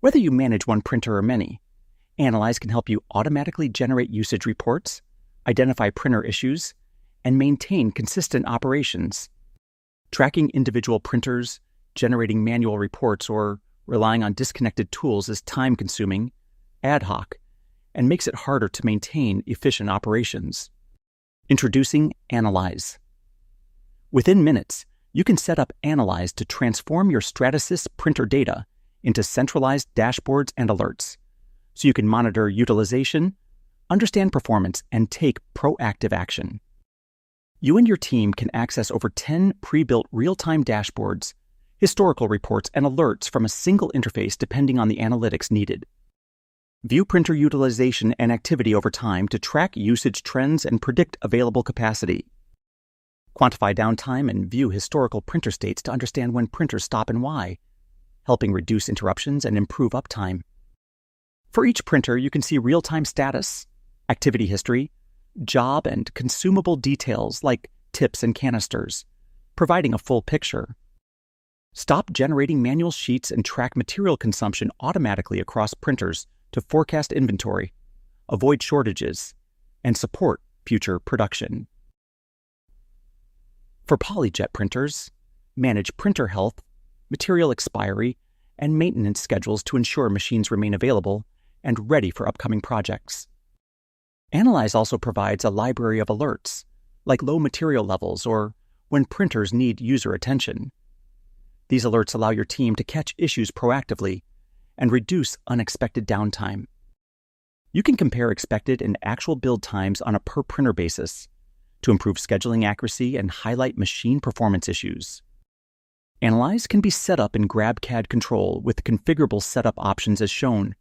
Whether you manage one printer or many, Analyze can help you automatically generate usage reports, identify printer issues, and maintain consistent operations. Tracking individual printers, generating manual reports, or relying on disconnected tools is time-consuming, ad hoc, and makes it harder to maintain efficient operations. Introducing Analyze. Within minutes, you can set up Analyze to transform your Stratasys printer data into centralized dashboards and alerts, so you can monitor utilization, understand performance, and take proactive action. You and your team can access over 10 pre-built real-time dashboards, historical reports, and alerts from a single interface depending on the analytics needed. View printer utilization and activity over time to track usage trends and predict available capacity. Quantify downtime and view historical printer states to understand when printers stop and why, helping reduce interruptions and improve uptime. For each printer, you can see real-time status, activity history, job and consumable details like tips and canisters, providing a full picture. Stop generating manual sheets and track material consumption automatically across printers to forecast inventory, avoid shortages, and support future production. For PolyJet printers, manage printer health, material expiry, and maintenance schedules to ensure machines remain available and ready for upcoming projects. Analyze also provides a library of alerts, like low material levels or when printers need user attention. These alerts allow your team to catch issues proactively and reduce unexpected downtime. You can compare expected and actual build times on a per-printer basis to improve scheduling accuracy and highlight machine performance issues. Analyze can be set up in GrabCAD Control with configurable setup options as shown.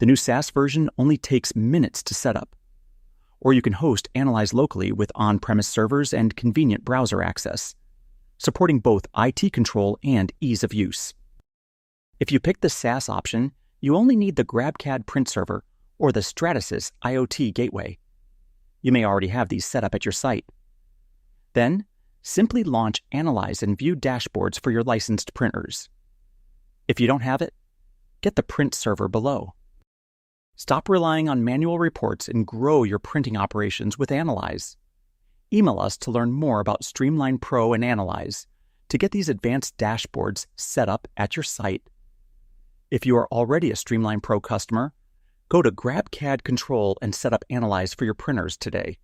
The new SaaS version only takes minutes to set up, or you can host Analyze locally with on-premise servers and convenient browser access, supporting both IT control and ease of use. If you pick the SaaS option, you only need the GrabCAD print server or the Stratasys IoT gateway. You may already have these set up at your site. Then, simply launch Analyze and view dashboards for your licensed printers. If you don't have it, get the print server below. Stop relying on manual reports and grow your printing operations with Analyze. Email us to learn more about Streamline Pro and Analyze to get these advanced dashboards set up at your site. If you are already a Streamline Pro customer, go to GrabCAD Control and set up Analyze for your printers today.